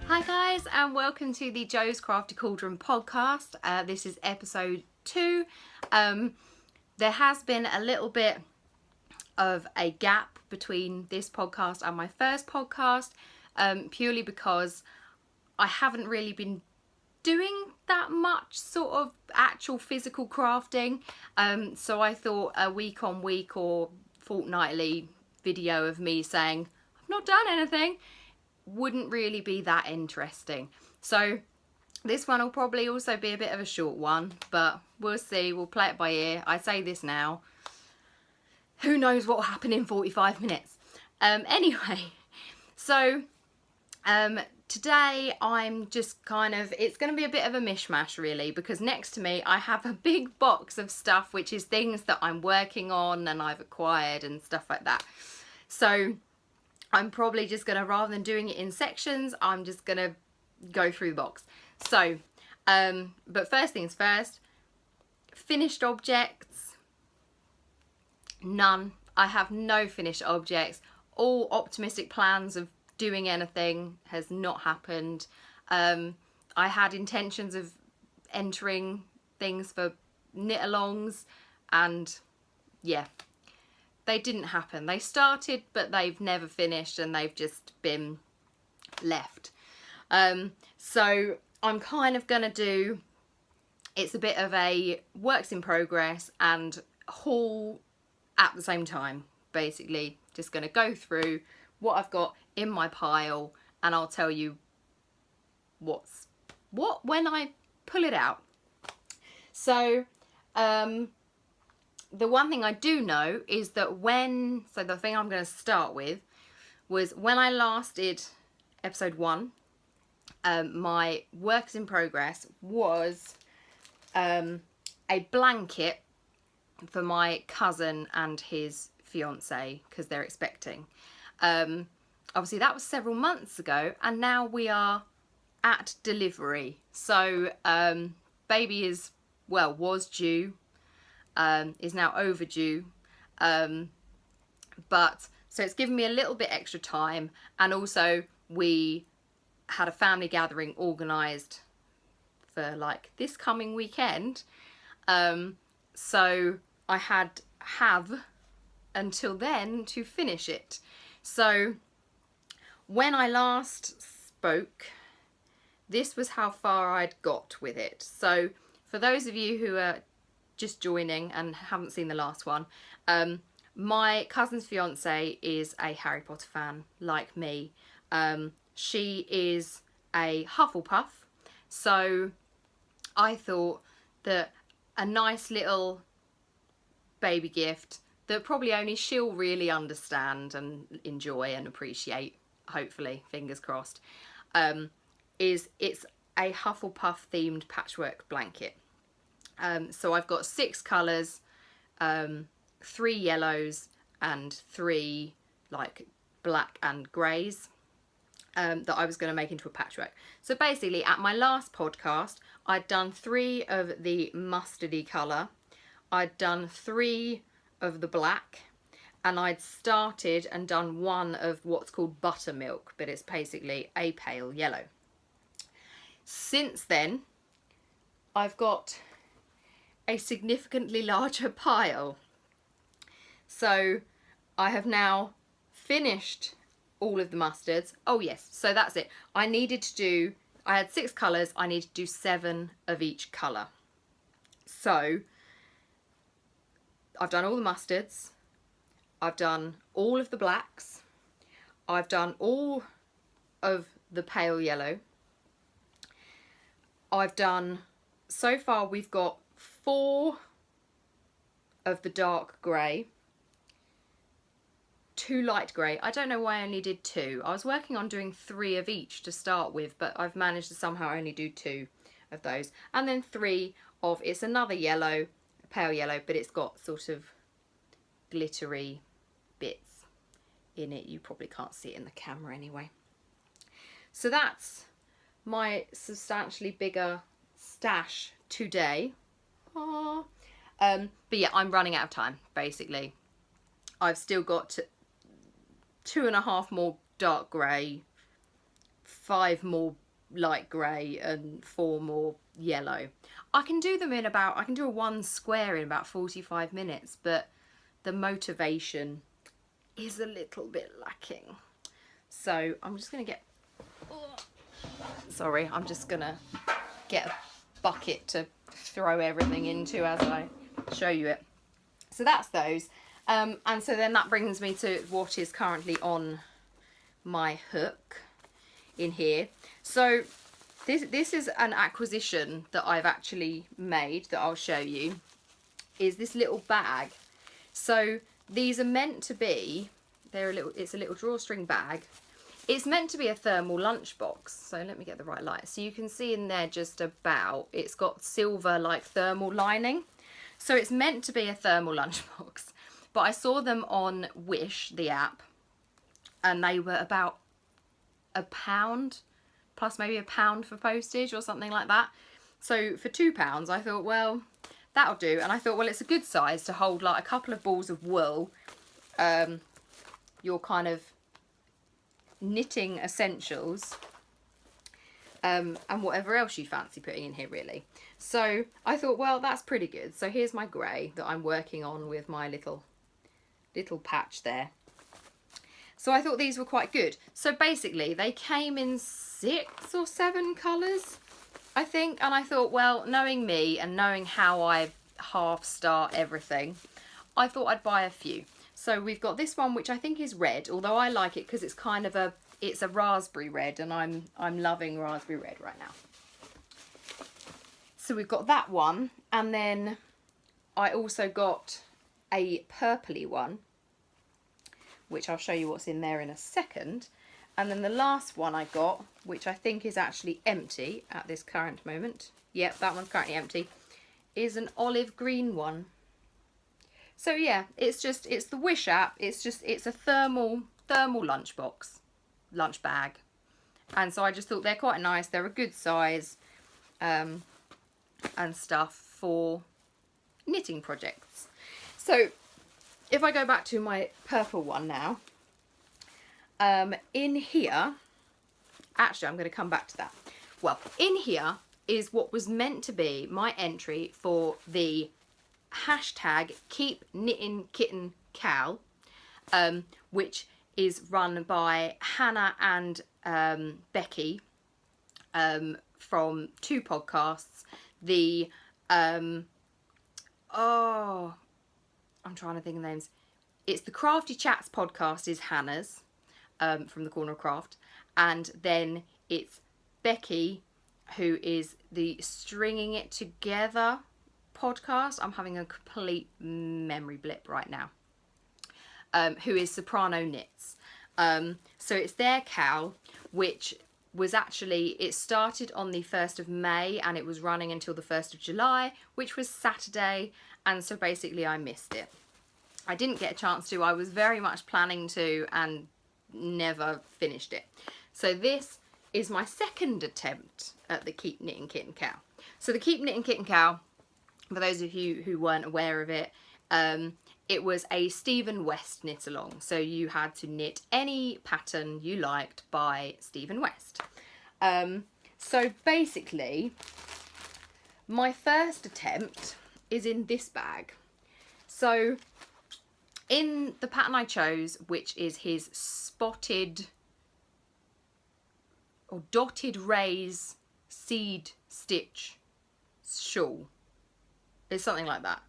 Hi guys, and welcome to the Joe's Crafty Cauldron podcast. This is episode 2. There has been a little bit of a gap between this podcast and my first podcast, purely because I haven't really been doing that much sort of actual physical crafting. So I thought a week on week or fortnightly video of me saying I've not done anything wouldn't really be that interesting. So this one will probably also be a bit of a short one, but we'll see. We'll play it by ear. I say this now. Who knows what will happen in 45 minutes. Anyway, so today I'm just it's going to be a bit of a mishmash really, because next to me I have a big box of stuff which is things that I'm working on and I've acquired and stuff like that. So I'm probably just going to, rather than doing it in sections, I'm just going to go through the box. So, but first things first, finished objects, none. I have no finished objects. All optimistic plans of doing anything has not happened. I had intentions of entering things for knit-alongs, and yeah, they didn't happen. They started, but they've never finished, and they've just been left. So I'm kind of gonna do, it's a bit of a works in progress and haul at the same time. Basically, just gonna go through what I've got in my pile, and I'll tell you what when I pull it out. So the one thing I do know is that so the thing I'm going to start with was when I last did episode 1, my works in progress was a blanket for my cousin and his fiance, because they're expecting. Obviously that was several months ago, and now we are at delivery. So baby was due. Is now overdue, but so it's given me a little bit extra time, and also we had a family gathering organised for like this coming weekend, so I have until then to finish it. So when I last spoke, this was how far I'd got with it. So for those of you who are just joining and haven't seen the last one, my cousin's fiance is a Harry Potter fan like me. She is a Hufflepuff, so I thought that a nice little baby gift that probably only she'll really understand and enjoy and appreciate, hopefully, fingers crossed, it's a Hufflepuff themed patchwork blanket. So I've got 6 colours, 3 yellows and 3 like black and greys, that I was going to make into a patchwork. So basically at my last podcast I'd done 3 of the mustardy colour, I'd done 3 of the black, and I'd started and done 1 of what's called buttermilk, but it's basically a pale yellow. Since then I've got a significantly larger pile. So I have now finished all of the mustards. Oh yes, so that's it. I had 6 colours, I need to do 7 of each colour. So I've done all the mustards, I've done all of the blacks, I've done all of the pale yellow, I've done, so far we've got 4 of the dark grey, 2 light grey. I don't know why I only did 2. I was working on doing 3 of each to start with, but I've managed to somehow only do 2 of those. And then 3 of, it's another yellow, pale yellow, but it's got sort of glittery bits in it. You probably can't see it in the camera anyway. So that's my substantially bigger stash today. Aww. But yeah, I'm running out of time, basically. I've still got 2.5 more dark grey, 5 more light grey and 4 more yellow. I can do them in about, I can do a 1 square in about 45 minutes, but the motivation is a little bit lacking. So I'm just going to get, sorry, I'm just going to get a bucket to throw everything into as I show you it. So that's those. And so then that brings me to what is currently on my hook in here. So this is an acquisition that I've actually made that I'll show you, is this little bag. So these are meant to be, it's a little drawstring bag. It's meant to be a thermal lunchbox. So let me get the right light. So you can see in there just about, it's got silver like thermal lining. So it's meant to be a thermal lunchbox. But I saw them on Wish, the app, and they were about £1 plus maybe £1 for postage or something like that. So for £2 I thought, well, that'll do. And I thought, well, it's a good size to hold like a couple of balls of wool, your kind of knitting essentials, and whatever else you fancy putting in here really. So I thought, well, that's pretty good. So here's my grey that I'm working on with my little patch there. So I thought these were quite good. So basically they came in 6 or 7 colours, I think. And I thought, well, knowing me and knowing how I half start everything, I thought I'd buy a few. So we've got this one, which I think is red, although I like it because it's kind of it's a raspberry red, and I'm loving raspberry red right now. So we've got that one, and then I also got a purpley one, which I'll show you what's in there in a second. And then the last one I got, which I think is actually empty at this current moment. Yep, that one's currently empty, is an olive green one. So yeah, it's the Wish app. It's a thermal lunchbox, lunch bag. And so I just thought they're quite nice. They're a good size, and stuff for knitting projects. So if I go back to my purple one now, in here, actually I'm going to come back to that. Well, in here is what was meant to be my entry for the hashtag Keep Knitting Kitten Cal, which is run by Hannah and Becky, from 2 podcasts. The I'm trying to think of names. It's the Crafty Chats podcast is Hannah's, from the Corner of Craft, and then it's Becky, who is the Stringing It Together podcast. I'm having a complete memory blip right now. Who is Soprano Knits. So it's their Cal, which was actually, it started on the 1st of May and it was running until the 1st of July, which was Saturday, and so basically I missed it. I didn't get a chance to. I was very much planning to and never finished it. So this is my second attempt at the Keep Knitting Kitten Cal. So the Keep Knitting Kitten Cal, for those of you who weren't aware of it, it was a Stephen West knit along. So you had to knit any pattern you liked by Stephen West. So basically, my first attempt is in this bag. So in the pattern I chose, which is his spotted or dotted raise seed stitch shawl. It's something like that.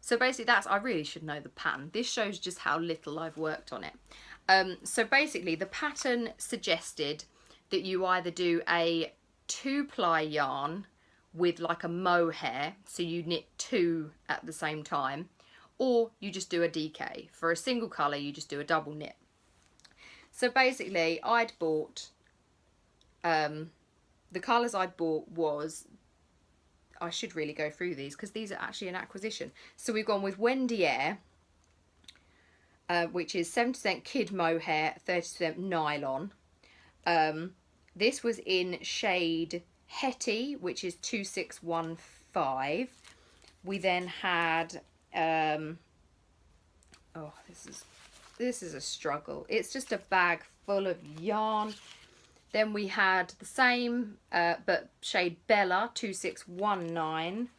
So basically I really should know the pattern. This shows just how little I've worked on it. So basically the pattern suggested that you either do a 2-ply yarn with like a mohair, so you knit 2 at the same time, or you just do a DK. For a single colour you just do a double knit. So basically I'd bought, the colours I'd bought was, I should really go through these because these are actually an acquisition. So we've gone with Wendy Air, which is 70% kid mohair, 30% nylon. This was in shade Hetty, which is 2615. We then had, oh, this is a struggle. It's just a bag full of yarn. Then we had the same, but shade Bella 2619.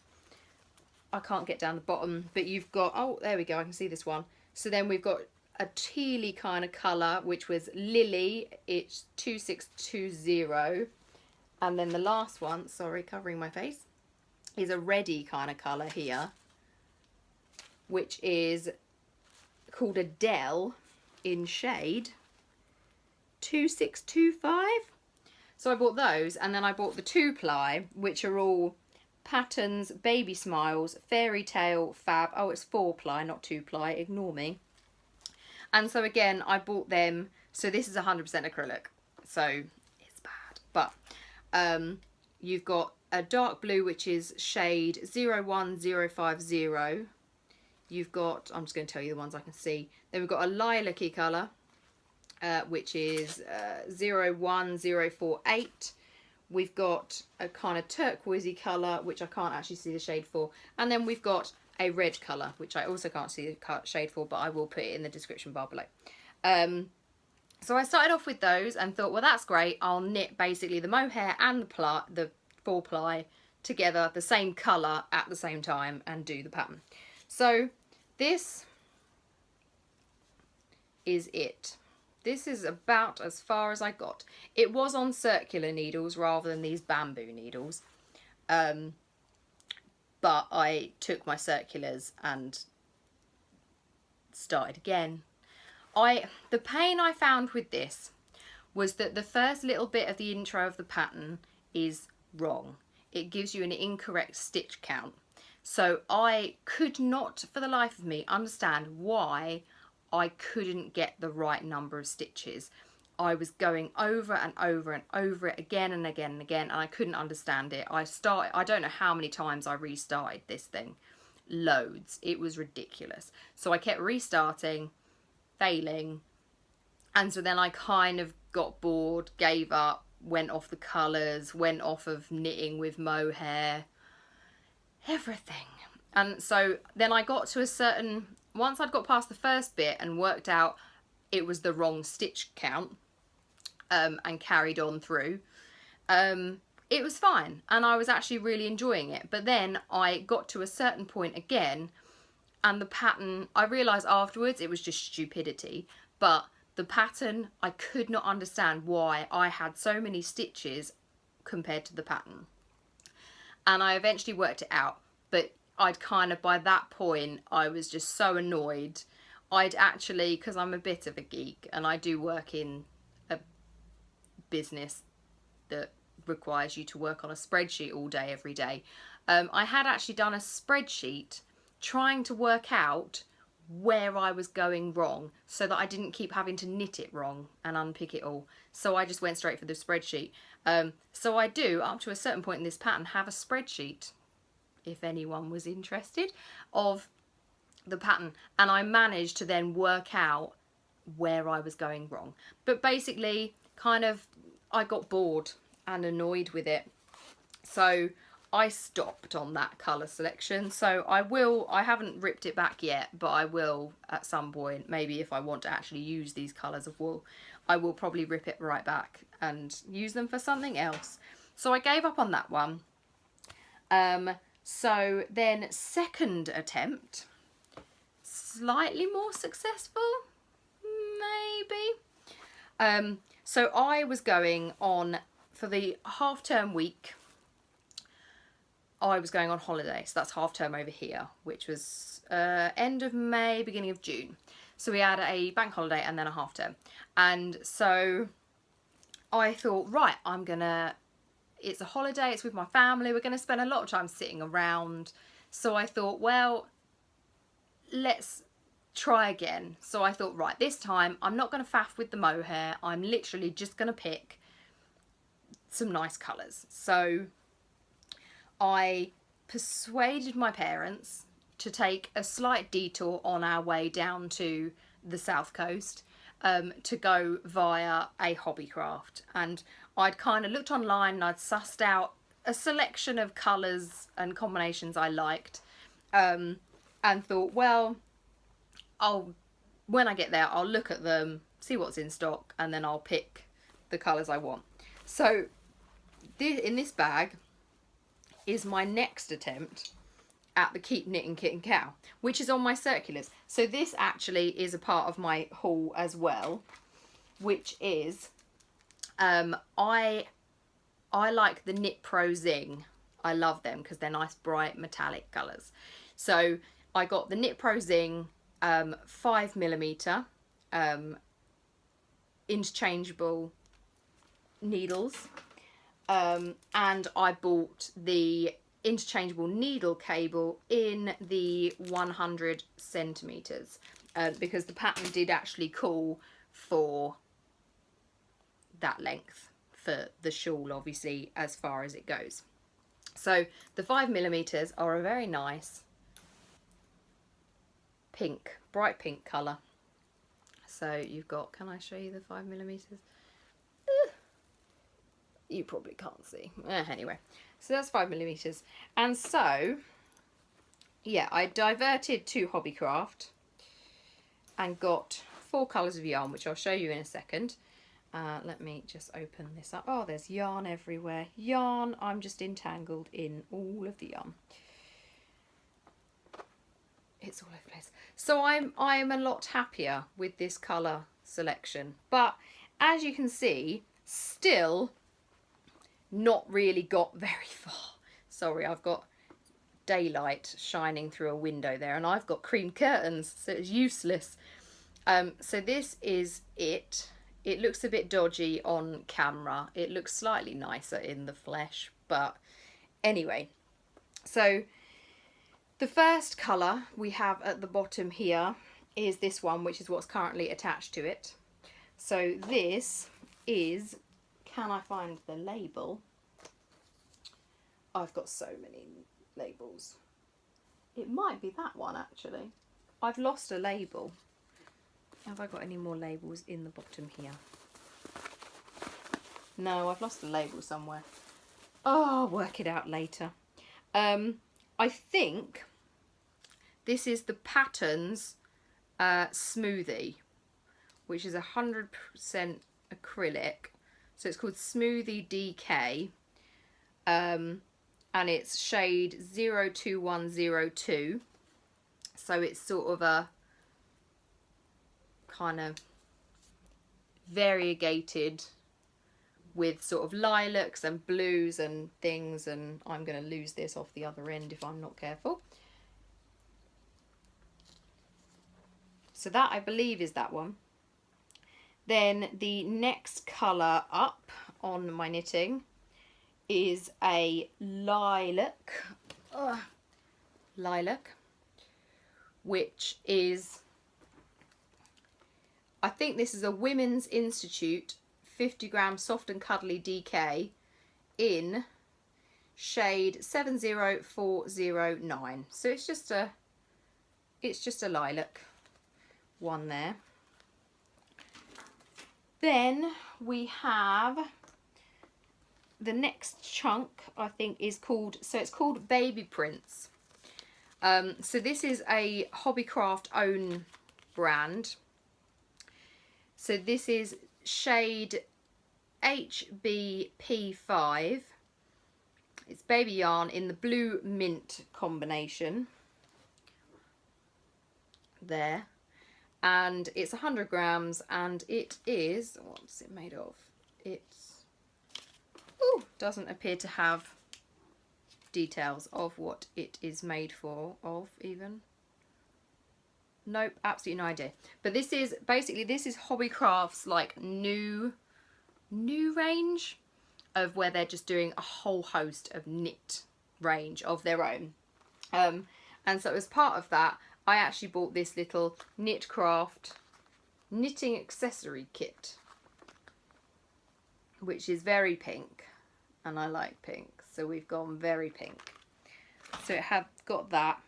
I can't get down the bottom, but you've got, oh, there we go, I can see this one. So then we've got a tealy kind of colour, which was Lily, it's 2620. And then the last one, sorry, covering my face, is a reddy kind of colour here, which is called Adele in shade 2625. So I bought those, and then I bought the 2-ply, which are all Patterns, Baby Smiles, Fairy Tale, Fab. Oh, it's 4-ply, not 2-ply, ignore me. And so again, I bought them. So this is 100% acrylic, so it's bad. But you've got a dark blue, which is shade 01050. You've got, I'm just going to tell you the ones I can see. Then we've got a lilac-y colour, which is 01048. We've got a kind of turquoisey colour, which I can't actually see the shade for. And then we've got a red colour, which I also can't see the shade for, but I will put it in the description bar below. So I started off with those and thought, well, that's great. I'll knit basically the mohair and the 4-ply together, the same colour at the same time, and do the pattern. So this is it. This is about as far as I got. It was on circular needles rather than these bamboo needles. But I took my circulars and started again. The pain I found with this was that the first little bit of the intro of the pattern is wrong. It gives you an incorrect stitch count. So I could not for the life of me understand why I couldn't get the right number of stitches. I was going over and over and over it again and again and again, and I couldn't understand it. I don't know how many times I restarted this thing. Loads. It was ridiculous. So I kept restarting, failing, and so then I kind of got bored, gave up, went off the colours, went off of knitting with mohair, everything. And so then I got to a certain, once I'd got past the first bit and worked out it was the wrong stitch count, and carried on through, it was fine, and I was actually really enjoying it. But then I got to a certain point again, and the pattern, I realised afterwards it was just stupidity, but the pattern, I could not understand why I had so many stitches compared to the pattern. And I eventually worked it out, but I'd kind of, by that point, I was just so annoyed. I'd actually, because I'm a bit of a geek and I do work in a business that requires you to work on a spreadsheet all day, every day. I had actually done a spreadsheet trying to work out where I was going wrong so that I didn't keep having to knit it wrong and unpick it all. So I just went straight for the spreadsheet. So I do, up to a certain point in this pattern, have a spreadsheet, if anyone was interested, of the pattern, and I managed to then work out where I was going wrong. But basically, kind of, I got bored and annoyed with it, so I stopped on that colour selection. So I haven't ripped it back yet, but I will at some point, maybe if I want to actually use these colours of wool, I will probably rip it right back and use them for something else. So I gave up on that one. So then second attempt, slightly more successful, maybe. So I was going on, for the half-term week, I was going on holiday. So that's half-term over here, which was end of May, beginning of June. So we had a bank holiday and then a half-term. And so I thought, right, it's a holiday, it's with my family, we're going to spend a lot of time sitting around. So I thought, well, let's try again. So I thought, right, this time I'm not going to faff with the mohair. I'm literally just going to pick some nice colours. So I persuaded my parents to take a slight detour on our way down to the south coast, to go via a hobbycraft. And I'd kind of looked online and I'd sussed out a selection of colours and combinations I liked, and thought, well, when I get there, I'll look at them, see what's in stock, and then I'll pick the colours I want. So in this bag is my next attempt at the Keep Knitting Kit and Cow, which is on my circulars. So this actually is a part of my haul as well, which is I like the Knit Pro Zing. I love them because they're nice bright metallic colours. So I got the Knit Pro Zing 5mm interchangeable needles, and I bought the interchangeable needle cable in the 100 centimeters because the pattern did actually call for that length for the shawl, obviously, as far as it goes. So the 5mm are a very nice pink, bright pink colour. So you've got, can I show you the 5mm? You probably can't see. Anyway, so that's 5mm. And so, yeah, I diverted to Hobbycraft and got 4 colours of yarn, which I'll show you in a second. Let me just open this up. Oh, there's yarn everywhere. Yarn, I'm just entangled in all of the yarn. It's all over the place. So I'm a lot happier with this colour selection. But as you can see, still not really got very far. Sorry, I've got daylight shining through a window there, and I've got cream curtains, so it's useless. So this is it. It looks a bit dodgy on camera. It looks slightly nicer in the flesh, but anyway. So the first colour we have at the bottom here is this one, which is what's currently attached to it. So this is, can I find the label? I've got so many labels. It might be that one, actually. I've lost a label. Have I got any more labels in the bottom here? No, I've lost a label somewhere. Oh, I'll work it out later. I think this is the Patterns Smoothie, which is 100% acrylic. So it's called Smoothie DK. And it's shade 02102. So it's sort of a kind of variegated with sort of lilacs and blues and things, and I'm going to lose this off the other end if I'm not careful. So that, I believe, is that one. Then the next colour up on my knitting is a lilac, which is, I think this is a Women's Institute 50g soft and cuddly DK in shade 70409. So it's just a lilac one there. Then we have the next chunk, I think, is called, so it's called Baby Prints. So this is a Hobbycraft own brand. So this is shade HBP5. It's baby yarn in the blue mint combination there, and it's 100g, and it is, what's it made of? It's, ooh, doesn't appear to have details of what it is made of even. Nope, absolutely no idea. But this is basically, this is Hobbycraft's like new range of where they're just doing a whole host of knit range of their own. And so as part of that, I actually bought this little Knitcraft knitting accessory kit, which is very pink, and I like pink, so we've gone very pink. So it had got that.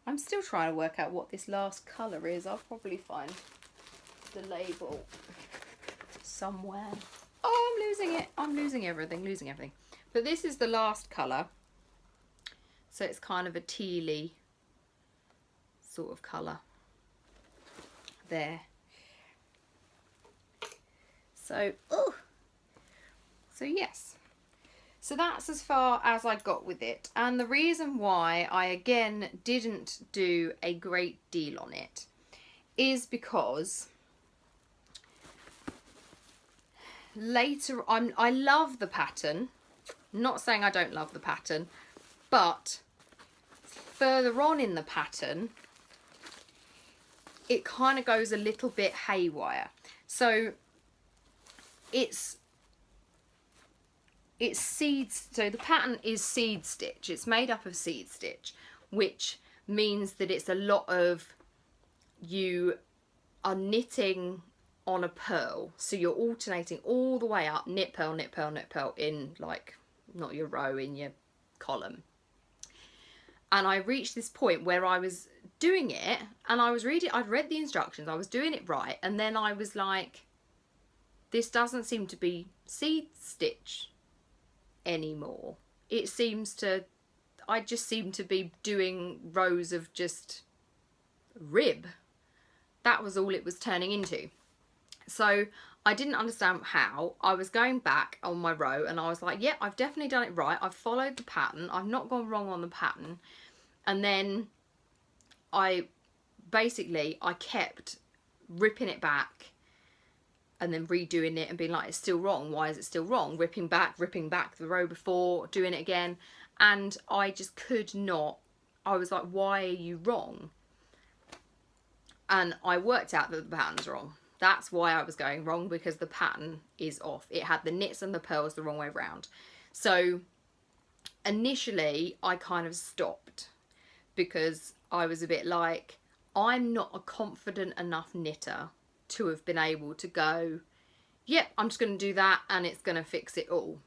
I'm still trying to work out what this last colour is. I'll probably find the label somewhere. Oh, I'm losing it. I'm losing everything. But this is the last colour. So it's kind of a tealy sort of colour there. So, oh, So yes, so that's as far as I got with it. And the reason why I again didn't do a great deal on it is because later on, I love the pattern. Not saying I don't love the pattern, but further on in the pattern, it kind of goes a little bit haywire. So it's seeds. So the pattern is seed stitch. It's made up of seed stitch, which means that it's a lot of, you are knitting on a purl, so you're alternating all the way up, knit, purl, knit, purl, knit, purl, in like, not your row, in your column. And I reached this point where I was doing it and I was reading, I'd read the instructions, I was doing it right, and then I was like, this doesn't seem to be seed stitch anymore. It seems to, I just seem to be doing rows of just rib. That was all it was turning into. So I didn't understand how. I was going back on my row and I was like, yep, I've definitely done it right. I've followed the pattern. I've not gone wrong on the pattern. And then I kept ripping it back and then redoing it and being like, it's still wrong. Why is it still wrong? Ripping back the row before, doing it again. And I just could not. I was like, why are you wrong? And I worked out that the pattern's wrong. That's why I was going wrong, because the pattern is off. It had the knits and the purls the wrong way around. So initially I kind of stopped because I was a bit like, I'm not a confident enough knitter to have been able to go, yep, I'm just going to do that and it's going to fix it all.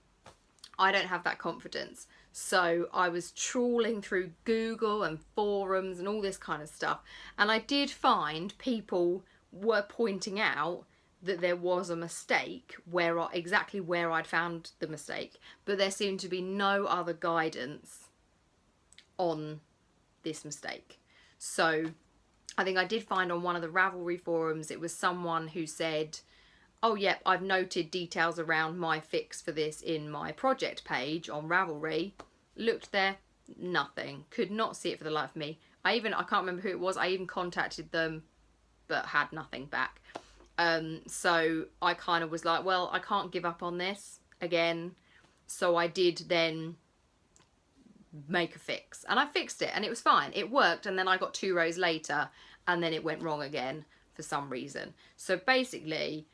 I don't have that confidence. So I was trawling through Google and forums and all this kind of stuff. And I did find people were pointing out that there was a mistake exactly where I'd found the mistake, but there seemed to be no other guidance on this mistake. So I think I did find on one of the Ravelry forums, it was someone who said, oh yep, I've noted details around my fix for this in my project page on Ravelry. Looked there, nothing. Could not see it for the life of me. I can't remember who it was. I even contacted them, but had nothing back. So I kind of was like, well, I can't give up on this again. So I did then make a fix, and I fixed it and it was fine. It worked, and then I got 2 rows later and then it went wrong again for some reason. So basically,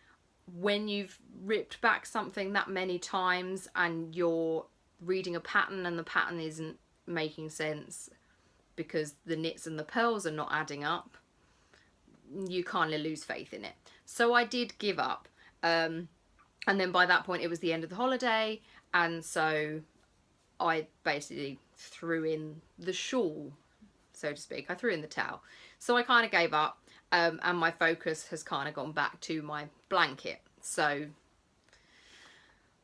when you've ripped back something that many times and you're reading a pattern and the pattern isn't making sense because the knits and the purls are not adding up, you kind of lose faith in it. So I did give up, and then by that point it was the end of the holiday, and so I basically threw in the shawl, so to speak. I threw in the towel. So I kind of gave up, and my focus has kind of gone back to my blanket. So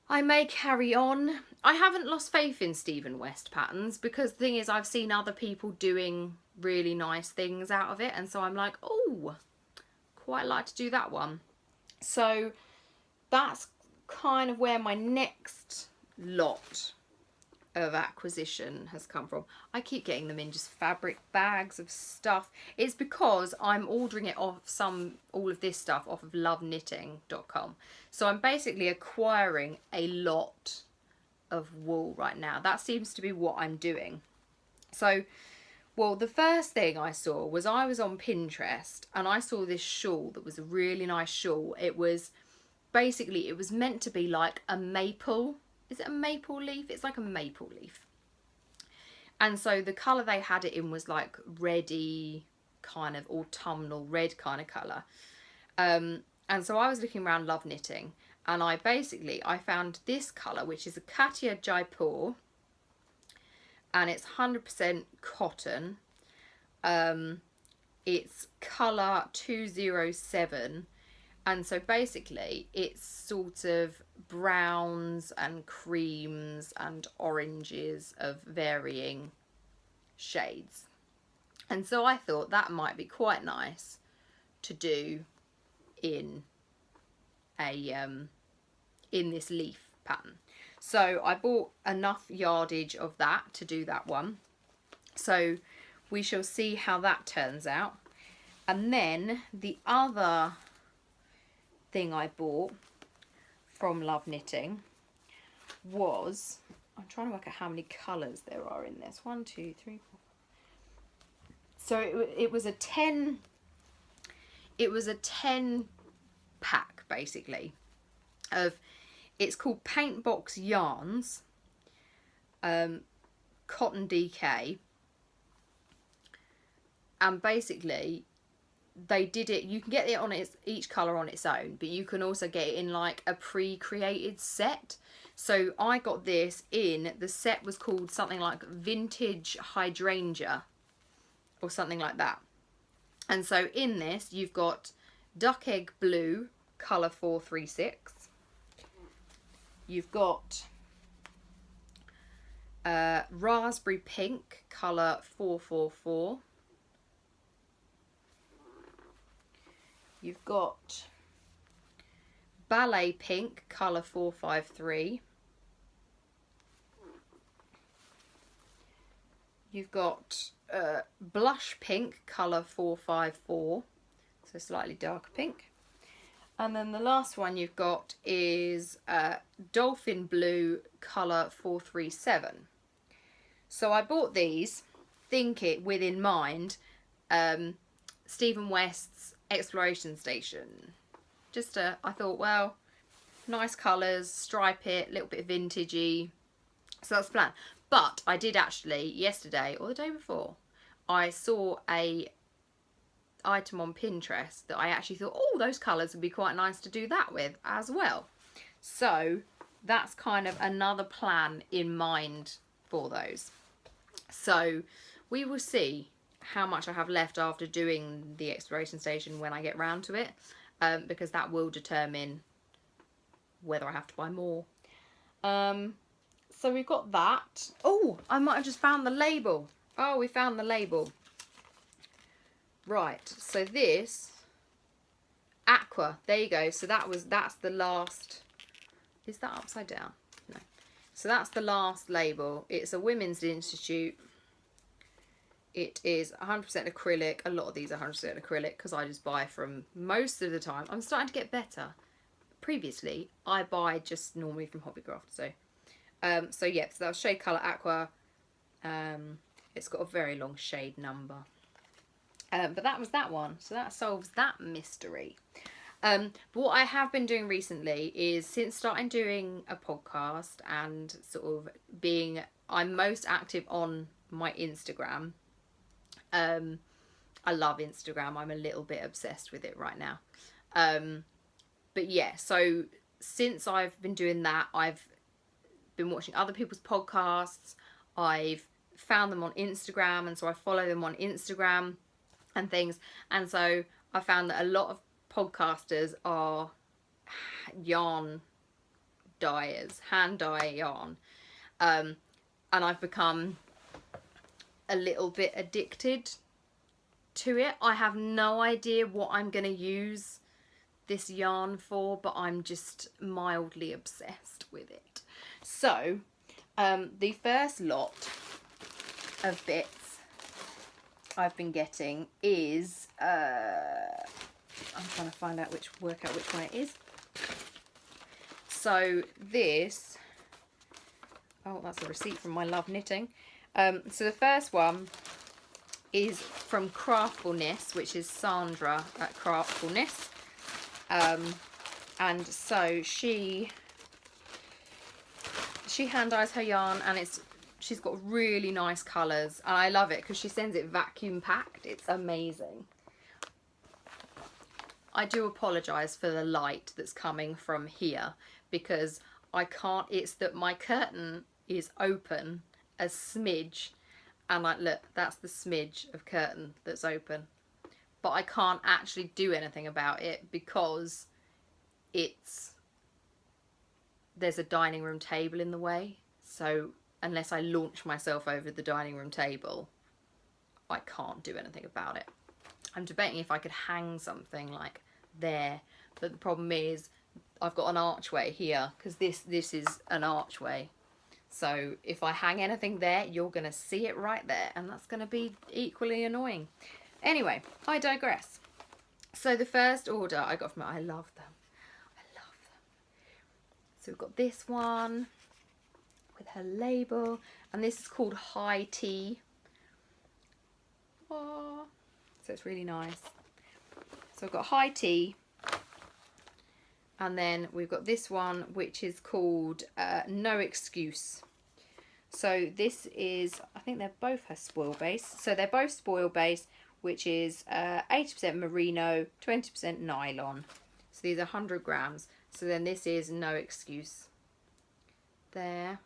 I may carry on. I haven't lost faith in Stephen West patterns, because the thing is, I've seen other people doing really nice things out of it, and so I'm like, oh, quite like to do that one. So that's kind of where my next lot of acquisition has come from. I keep getting them in just fabric bags of stuff. It's because I'm ordering it off all of this stuff off of loveknitting.com. So I'm basically acquiring a lot of wool right now. That seems to be what I'm doing. So, well, the first thing I saw was, I was on Pinterest and I saw this shawl that was a really nice shawl. It was basically, it was meant to be like a maple. Is it a maple leaf? It's like a maple leaf. And so the colour they had it in was like reddy, kind of autumnal red kind of colour. And so I was looking around Love Knitting, and I found this colour, which is a Katia Jaipur, and it's 100% cotton. It's colour 207. And so basically it's sort of browns and creams and oranges of varying shades. And so I thought that might be quite nice to do in a in this leaf pattern. So I bought enough yardage of that to do that one. So we shall see how that turns out. And then the other thing I bought from Love Knitting was, I'm trying to work out how many colours there are in this. 1, 2, 3, 4. So it was a 10 pack basically of, it's called Paint Box Yarns, Cotton DK, and basically they did it, you can get it on each colour on its own, but you can also get it in like a pre-created set. So I got this in, the set was called something like Vintage Hydrangea or something like that. And so in this you've got Duck Egg Blue colour 436, you've got Raspberry Pink colour 444, you've got Ballet Pink colour 453, you've got Blush Pink colour 454, so slightly darker pink, and then the last one you've got is Dolphin Blue colour 437. So I bought these thinking with in mind Stephen West's Exploration Station. I thought, well, nice colours, stripe it, a little bit vintagey, so that's the plan. But I did actually, yesterday or the day before, I saw a item on Pinterest that I actually thought, oh, those colours would be quite nice to do that with as well. So that's kind of another plan in mind for those. So we will see how much I have left after doing the Exploration Station when I get round to it, because that will determine whether I have to buy more. So we've got that. Oh, I might have just found the label. Oh, we found the label. Right, so this, Aqua, there you go. So that's the last, is that upside down? No. So that's the last label. It's a Women's Institute. It is 100% acrylic. A lot of these are 100% acrylic because I just buy from, most of the time, I'm starting to get better. Previously, I buy just normally from Hobbycraft, so. So yeah, so that was shade colour Aqua. It's got a very long shade number. But that was that one, so that solves that mystery. But what I have been doing recently is, since starting doing a podcast and sort of I'm most active on my Instagram. I love Instagram. I'm a little bit obsessed with it right now. But yeah, so since I've been doing that, I've been watching other people's podcasts. I've found them on Instagram, and so I follow them on Instagram and things. And so I found that a lot of podcasters are yarn dyers, hand dye yarn. And I've become a little bit addicted to it. I have no idea what I'm going to use this yarn for, but I'm just mildly obsessed with it. So the first lot of bits I've been getting is I'm trying to work out which one it is. So this, oh, that's a receipt from my Love Knitting. So the first one is from Craftfulness, which is Sandra at Craftfulness. And so she hand dyes her yarn, and she's got really nice colours, and I love it because she sends it vacuum packed. It's amazing. I do apologise for the light that's coming from here because I can't, it's that my curtain is open a smidge, and like, look, that's the smidge of curtain that's open, but I can't actually do anything about it because there's a dining room table in the way. So unless I launch myself over the dining room table, I can't do anything about it. I'm debating if I could hang something like there, but the problem is I've got an archway here because this is an archway. So if I hang anything there, you're going to see it right there, and that's going to be equally annoying. Anyway, I digress. So the first order I got from her, I love them. I love them. So we've got this one with her label, and this is called High Tea. Oh, so it's really nice. So I've got High Tea. And then we've got this one, which is called No Excuse. So this is, I think they're both her spoil base. So they're both spoil base, which is 80% merino, 20% nylon. So these are 100 grams. So then this is No Excuse. There.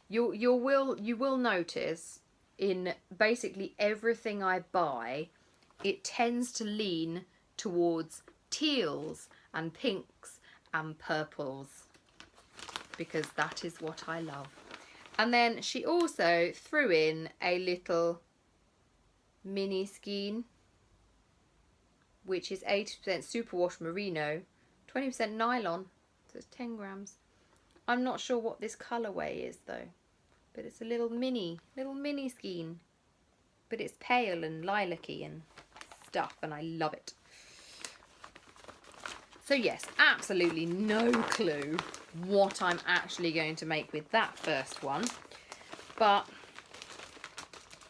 You will notice in basically everything I buy, it tends to lean towards teals and pinks and purples, because that is what I love. And then she also threw in a little mini skein, which is 80% superwash merino, 20% nylon, so it's 10 grams. I'm not sure what this colourway is though, but it's a little mini skein, but it's pale and lilac-y and stuff, and I love it. So yes, absolutely no clue what I'm actually going to make with that first one, but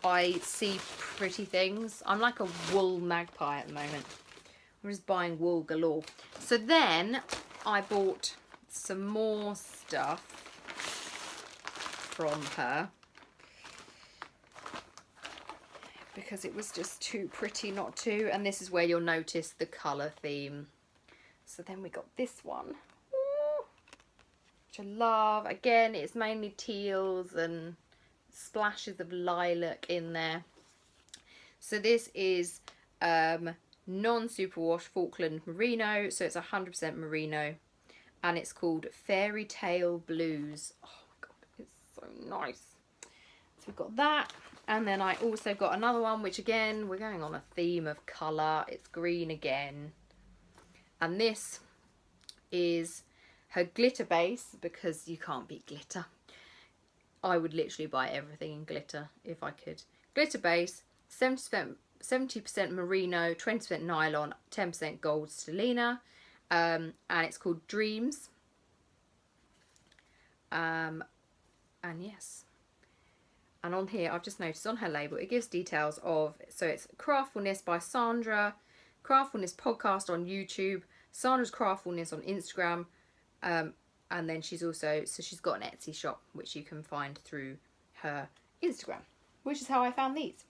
I see pretty things. I'm like a wool magpie at the moment. I'm just buying wool galore. So then I bought some more stuff from her because it was just too pretty not to, and this is where you'll notice the colour theme. So then we got this one, which I love. Again, it's mainly teals and splashes of lilac in there. So this is non-superwash Falkland merino, so it's 100% merino, and it's called Fairy Tale Blues. Oh my god, it's so nice. So we've got that, and then I also got another one, which again, we're going on a theme of colour. It's green again. And this is her glitter base, because you can't beat glitter. I would literally buy everything in glitter if I could. Glitter base, 70% merino, 20% nylon, 10% gold stellina, and it's called Dreams. And yes. And on here, I've just noticed on her label, it gives details of, so it's Craftfulness by Sandra, Craftfulness podcast on YouTube, Sandra's Craftfulness on Instagram, and then she's also, so she's got an Etsy shop which you can find through her Instagram, which is how I found these.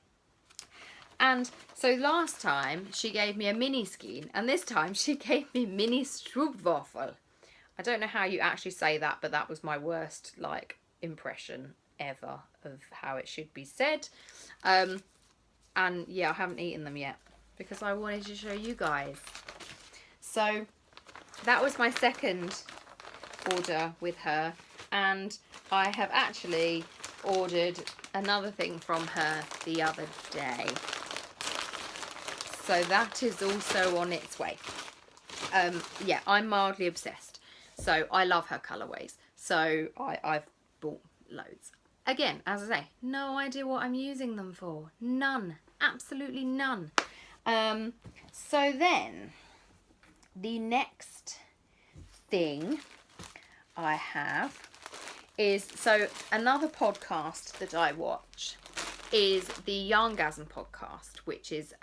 And so last time she gave me a mini skein, and this time she gave me mini stroopwafel. I don't know how you actually say that, but that was my worst like impression ever of how it should be said. And yeah, I haven't eaten them yet because I wanted to show you guys. So that was my second order with her, and I have actually ordered another thing from her the other day. So that is also on its way. Yeah, I'm mildly obsessed. So I love her colourways. So I've bought loads. Again, as I say, no idea what I'm using them for. None. Absolutely none. So then, the next thing I have is, so another podcast that I watch is the Yarngasm podcast, which is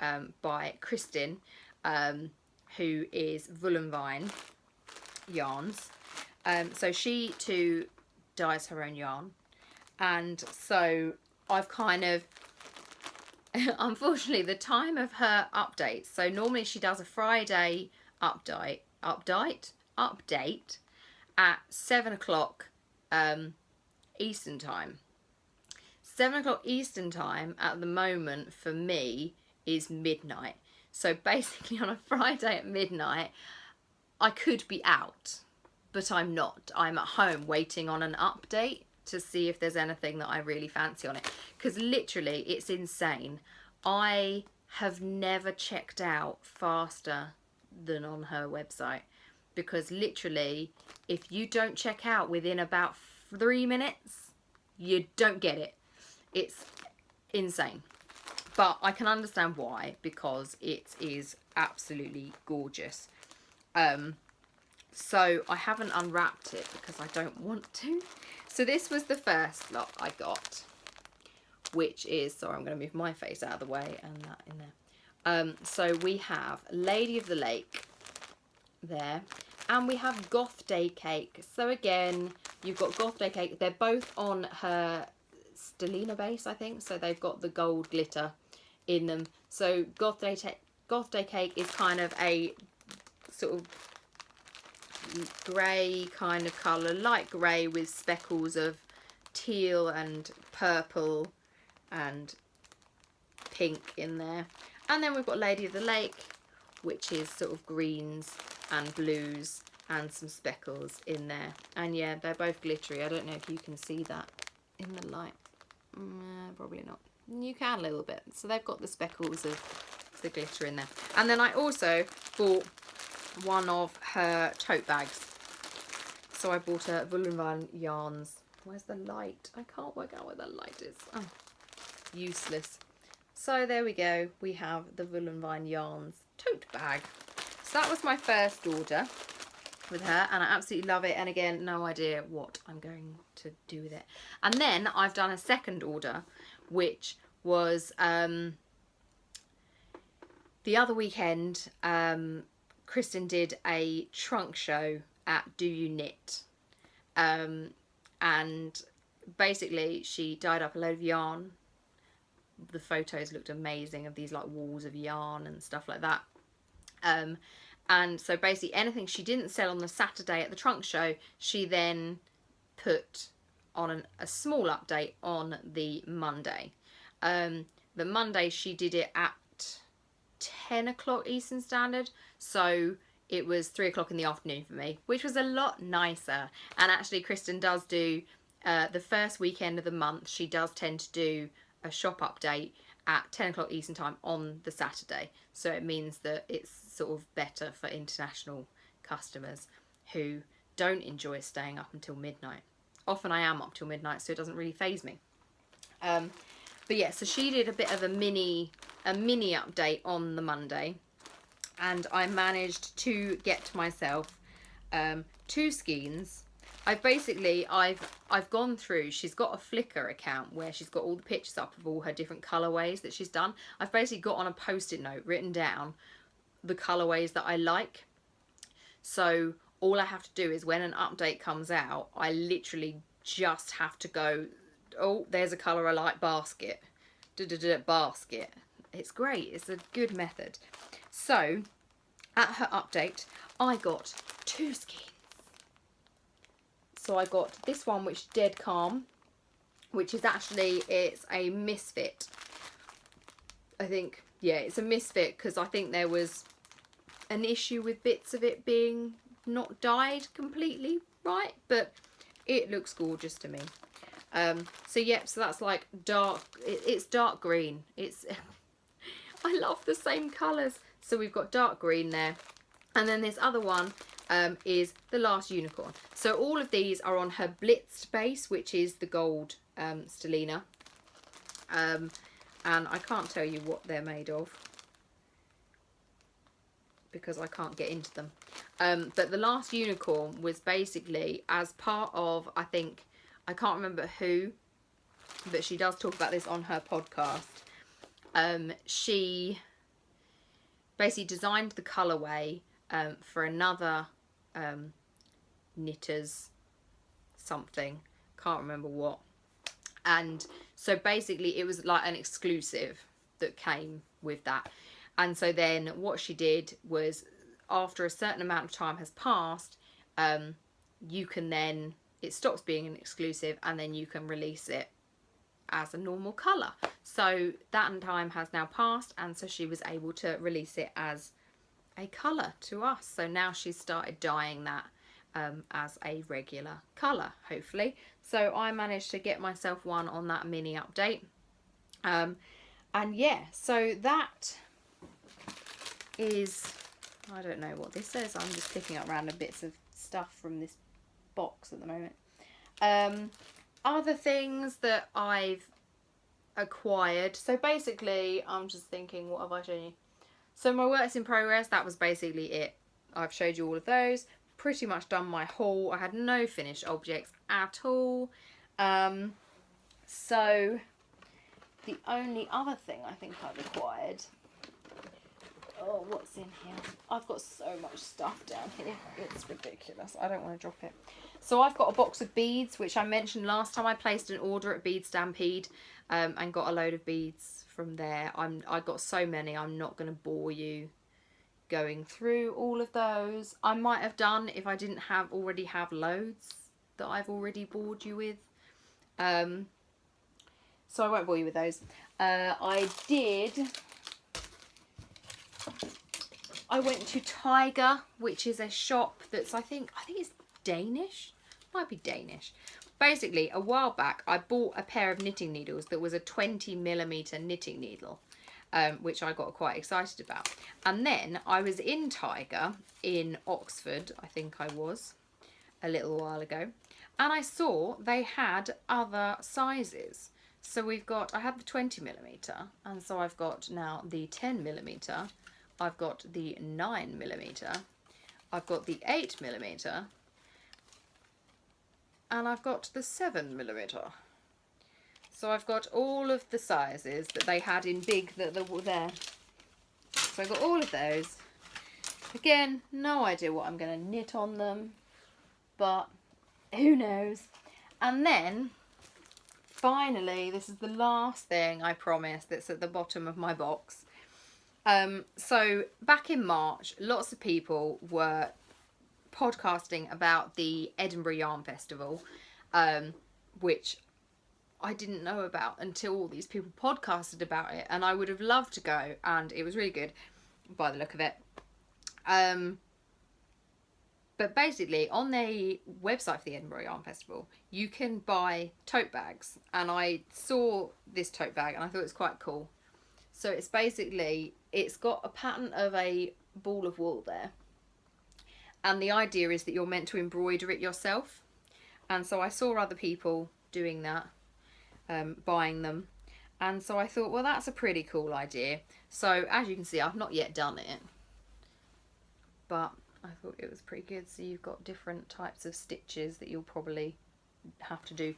by Kristin, who is Wool&Vine Yarns. So she too dyes her own yarn, and so I've kind of unfortunately the time of her updates, so normally she does a Friday update at 7 o'clock Eastern time. 7 o'clock Eastern time at the moment for me is midnight. So basically on a Friday at midnight, I could be out, but I'm not. I'm at home waiting on an update to see if there's anything that I really fancy on it. Because literally, it's insane. I have never checked out faster than on her website, because literally if you don't check out within about 3 minutes, you don't get it. It's insane. But I can understand why, because it is absolutely gorgeous. So I haven't unwrapped it because I don't want to. So this was the first lot I got, which is, sorry, I'm going to move my face out of the way and that in there. So we have Lady of the Lake there, and we have Goth Day Cake. So again, you've got Goth Day Cake. They're both on her Stellina base, I think. So they've got the gold glitter in them. So Goth Day Cake is kind of a sort of grey kind of colour, light grey with speckles of teal and purple and pink in there. And then we've got Lady of the Lake, which is sort of greens and blues and some speckles in there. And yeah, they're both glittery. I don't know if you can see that in the light. Probably not. You can a little bit. So they've got the speckles of the glitter in there. And then I also bought one of her tote bags. So I bought a Vullenwein yarns. Where's the light? I can't work out where the light is. Oh, useless. So there we go. We have the Vullenwein yarns tote bag. So that was my first order with her, and I absolutely love it. And again, no idea what I'm going to do with it. And then I've done a second order, which was the other weekend. Kristen did a trunk show at Do You Knit, and basically she dyed up a load of yarn. The photos looked amazing of these like walls of yarn and stuff like that. And so basically anything she didn't sell on the Saturday at the trunk show, she then put on a small update on the Monday. The Monday she did it at 10 o'clock Eastern Standard, so it was 3 o'clock in the afternoon for me, which was a lot nicer. And actually Kristen does do the first weekend of the month, she does tend to do a shop update at 10 o'clock Eastern time on the Saturday, so it means that it's sort of better for international customers who don't enjoy staying up until midnight. Often I am up till midnight, so it doesn't really faze me. But yeah, so she did a bit of a mini update on the Monday, and I managed to get myself 2 skeins. I've gone through, she's got a Flickr account where she's got all the pictures up of all her different colourways that she's done. I've basically got on a post-it note written down the colourways that I like. So all I have to do is when an update comes out, I literally just have to go, oh, there's a colour I like, basket. Basket. It's great. It's a good method. So at her update, I got 2 skeins. So I got this one, which is Dead Calm, which is actually, it's a misfit. I think, yeah, it's a misfit because I think there was an issue with bits of it being not dyed completely right, but it looks gorgeous to me. So yep, so that's like dark, it's dark green. It's, I love the same colours. So we've got dark green there. And then this other one is The Last Unicorn. So all of these are on her blitzed base, which is the gold Stellina. And I can't tell you what they're made of because I can't get into them. But The Last Unicorn was basically as part of, I think, I can't remember who, but she does talk about this on her podcast. She basically designed the colourway for another knitters something, can't remember what, and so basically it was like an exclusive that came with that. And so then what she did was, after a certain amount of time has passed, you can then, it stops being an exclusive and then you can release it as a normal colour. So that time has now passed, and so she was able to release it as a colour to us. So now she's started dyeing that as a regular colour, hopefully. So I managed to get myself one on that mini update. And yeah, so that is I don't know what this says. I'm just picking up random bits of stuff from this box at the moment. Other things that I've acquired. So basically, I'm just thinking, what have I shown you? So my works in progress, that was basically it. I've showed you all of those. Pretty much done my haul. I had no finished objects at all. So the only other thing I think I've acquired... Oh, what's in here? I've got so much stuff down here. It's ridiculous. I don't want to drop it. So I've got a box of beads, which I mentioned last time. I placed an order at Bead Stampede and got a load of beads from there. I got so many, I'm not going to bore you going through all of those. I might have done if I didn't already have loads that I've already bored you with. So I won't bore you with those. I went to Tiger, which is a shop that's, I think it's Danish. Might be Danish. Basically, a while back, I bought a pair of knitting needles that was a 20mm knitting needle, which I got quite excited about. And then I was in Tiger in Oxford, I think I was, a little while ago. And I saw they had other sizes. So I had the 20mm, and so I've got now the 10mm. I've got the 9mm, I've got the 8mm, and I've got the 7mm. So I've got all of the sizes that they had in big that were there. So I've got all of those. Again, no idea what I'm going to knit on them, but who knows. And then, finally, this is the last thing I promise that's at the bottom of my box. So back in March, lots of people were podcasting about the Edinburgh Yarn Festival, which I didn't know about until all these people podcasted about it, and I would have loved to go, and it was really good by the look of it. But basically, on the website for the Edinburgh Yarn Festival, you can buy tote bags, and I saw this tote bag and I thought it was quite cool. So it's basically, it's got a pattern of a ball of wool there. And the idea is that you're meant to embroider it yourself. And so I saw other people doing that, buying them. And so I thought, well, that's a pretty cool idea. So as you can see, I've not yet done it. But I thought it was pretty good. So you've got different types of stitches that you'll probably have to do.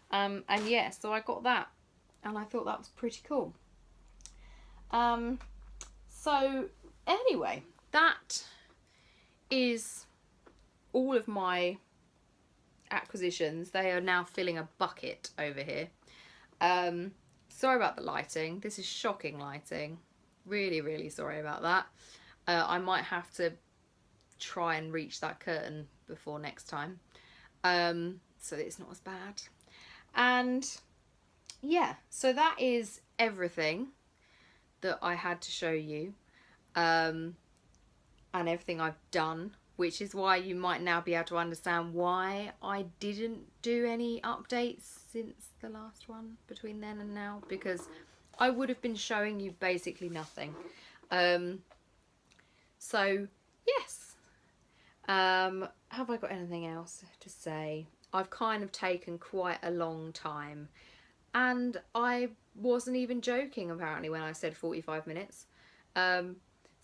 And yeah, so I got that. And I thought that was pretty cool. So anyway, that is all of my acquisitions. They are now filling a bucket over here. Sorry about the lighting. This is shocking lighting. Really, really sorry about that. I might have to try and reach that curtain before next time, so that it's not as bad. And yeah, so that is everything that I had to show you, and everything I've done, which is why you might now be able to understand why I didn't do any updates since the last one between then and now, because I would have been showing you basically nothing. So yes, have I got anything else to say? I've kind of taken quite a long time, and I wasn't even joking apparently when I said 45 minutes.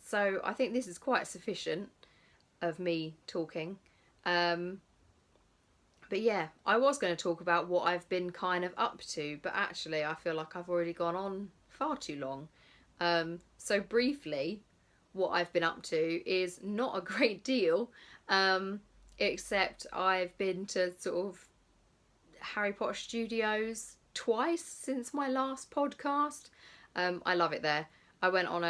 So I think this is quite sufficient of me talking. But yeah, I was going to talk about what I've been kind of up to, but actually I feel like I've already gone on far too long. So briefly, what I've been up to is not a great deal, except I've been to sort of Harry Potter Studios twice since my last podcast. I love it there. I went on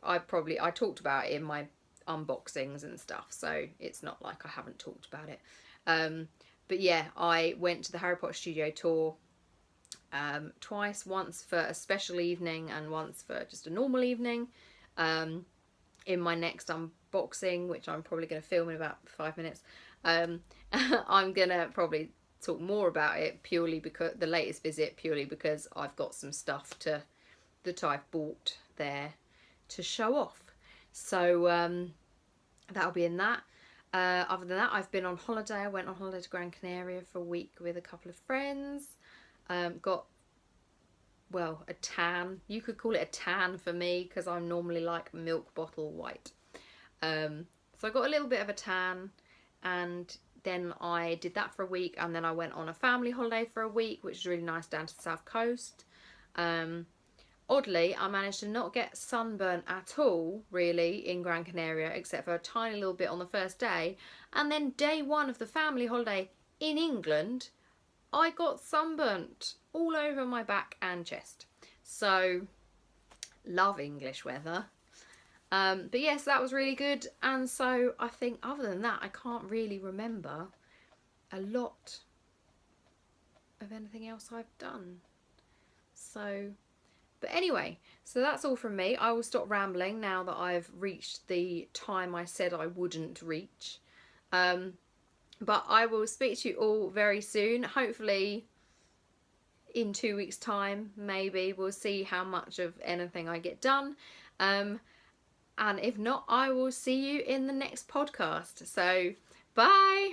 I talked about it in my unboxings and stuff, so it's not like I haven't talked about it. But yeah, I went to the Harry Potter Studio tour twice, once for a special evening and once for just a normal evening. In my next unboxing, which I'm probably going to film in about 5 minutes, I'm going to probably talk more about it purely because the latest visit, purely because I've got some stuff that I've bought there to show off. So that'll be in that. Other than that, I've been on holiday. I went on holiday to Gran Canaria for a week with a couple of friends. Got, well, a tan. You could call it a tan for me because I'm normally like milk bottle white. So I got a little bit of a tan, and then I did that for a week, and then I went on a family holiday for a week, which was really nice, down to the south coast. Oddly, I managed to not get sunburn at all, really, in Gran Canaria, except for a tiny little bit on the first day. And then day one of the family holiday in England, I got sunburnt all over my back and chest. So, love English weather. But yes, that was really good. And so I think other than that, I can't really remember a lot of anything else I've done. So... But anyway, so that's all from me. I will stop rambling now that I've reached the time I said I wouldn't reach. But I will speak to you all very soon. Hopefully in 2 weeks' time, maybe. We'll see how much of anything I get done. And if not, I will see you in the next podcast. So, bye!